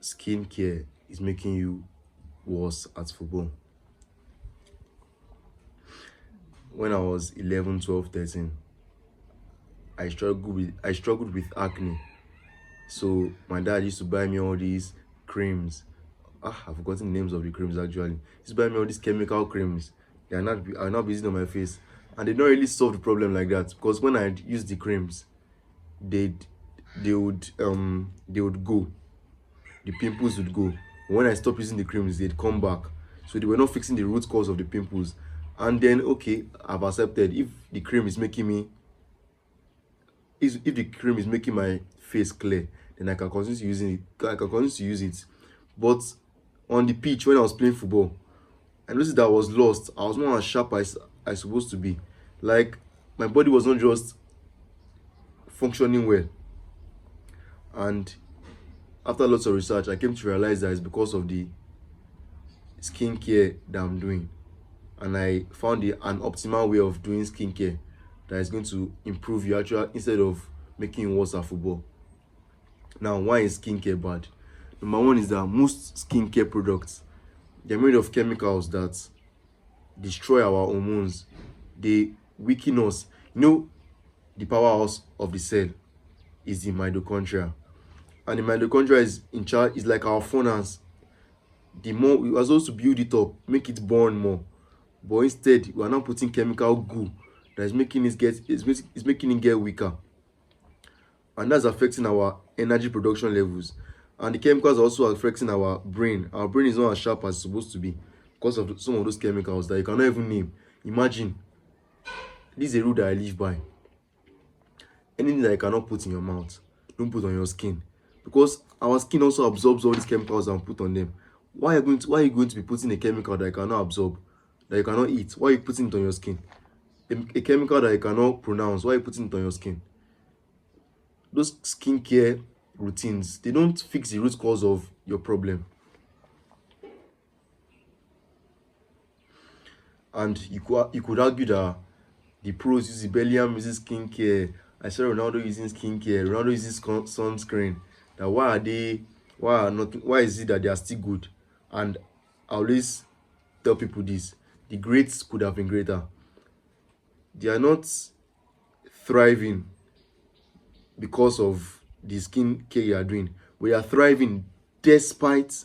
skincare is making you worse at football. When I was 11, 12, 13, I struggled with acne. So my dad used to buy me all these creams. I've forgotten the names of the creams actually. He used to buy me all these chemical creams. They are not busy on my face. And they don't really solve the problem like that. Because when I use the creams, they they would go. The pimples would go. When I stopped using the creams, they'd come back. So they were not fixing the root cause of the pimples. And then okay, I've accepted if the cream is making my face clear, then I can continue to using it. I can continue to use it. But on the pitch when I was playing football, I noticed that I was lost. I was not as sharp as I supposed to be. Like my body was not just functioning well. And after lots of research, I came to realize that it's because of the skincare that I'm doing. And I found an optimal way of doing skincare that is going to improve you actually instead of making you worse at football. Now, why is skincare bad? Number one is that most skincare products, they're made of chemicals that destroy our hormones. They weaken us. The powerhouse of the cell is the mitochondria. And the mitochondria is in charge, is like our furnace. The more we are supposed to build it up, make it burn more. But instead, we are now putting chemical goo that is making it get weaker. And that's affecting our energy production levels. And the chemicals are also affecting our brain. Our brain is not as sharp as it's supposed to be because of some of those chemicals that you cannot even name. Imagine, this is a rule that I live by. Anything that you cannot put in your mouth, don't put on your skin. Because our skin also absorbs all these chemicals and put on them. Why are you going to be putting a chemical that you cannot absorb, that you cannot eat? Why are you putting it on your skin? A chemical that you cannot pronounce, why are you putting it on your skin? Those skincare routines, they don't fix the root cause of your problem. And you could argue that the pros use the Bellingham uses skincare. I saw Ronaldo using skincare. Ronaldo uses sunscreen. That why is it that they are still good? And I always tell people this: the greats could have been greater. They are not thriving because of the skincare you are doing. We are thriving despite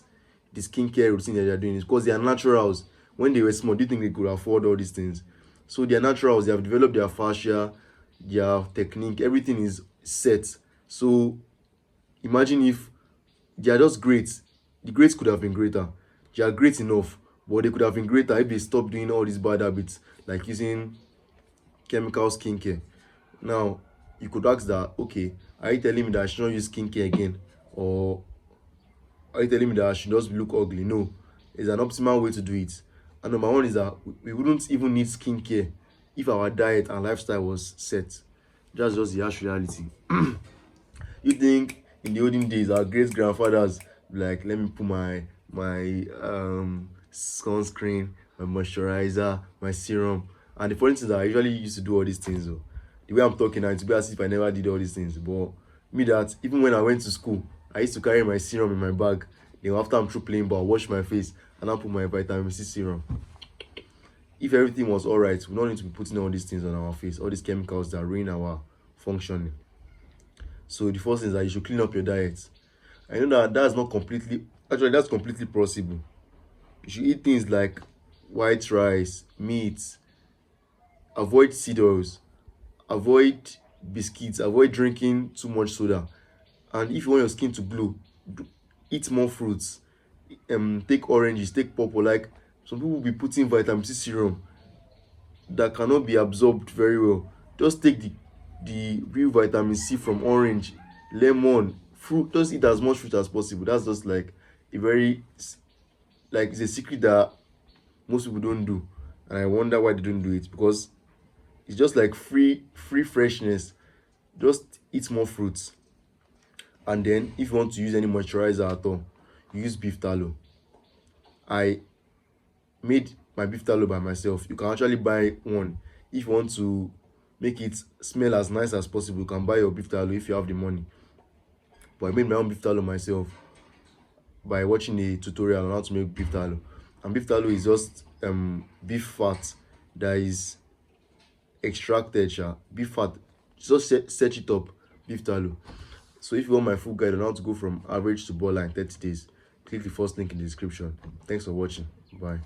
the skincare routine that they are doing. It's because they are naturals. When they were small, do you think they could afford all these things? So they are naturals. They have developed their fascia, their technique. Everything is set. So imagine if they are just great. The greats could have been greater. They are great enough, but they could have been greater if they stopped doing all these bad habits, like using chemical skincare. Now, you could ask that, okay, are you telling me that I should not use skincare again? Or are you telling me that I should just look ugly? No, there's an optimal way to do it. And number one is that we wouldn't even need skincare if our diet and lifestyle was set. That's just the harsh reality. You think in the olden days our great grandfathers like, let me put my sunscreen, my moisturizer, my serum. And the funny thing is that I usually used to do all these things though. The way I'm talking now, it's be as if I never did all these things. But me, that even when I went to school, I used to carry my serum in my bag. Then after I'm through playing ball, wash my face and I put my vitamin C serum. If everything was alright, we don't need to be putting all these things on our face, all these chemicals that ruin our functioning. So the first thing is that you should clean up your diet. I know that that's completely possible. You should eat things like white rice, meat, avoid seed oils, avoid biscuits, avoid drinking too much soda. And if you want your skin to glow, eat more fruits. Take oranges, take purple. Like some people will be putting vitamin C serum that cannot be absorbed very well. Just take the real vitamin C from orange, lemon, fruit. Just eat as much fruit as possible. That's just like a very like it's a secret that most people don't do, and I wonder why they don't do it because it's just like free freshness. Just eat more fruits, and then if you want to use any moisturizer at all, you use beef tallow. I made my beef tallow by myself. You can actually buy one if you want to make it smell as nice as possible. You can buy your beef tallow if you have the money. But I made my own beef tallow myself. by watching a tutorial on how to make beef tallow. And beef tallow is just beef fat that is extracted. Beef fat, just search it up, beef tallow. So if you want my full guide on how to go from average to baller in 30 days, click the first link in the description. Thanks for watching. Bye.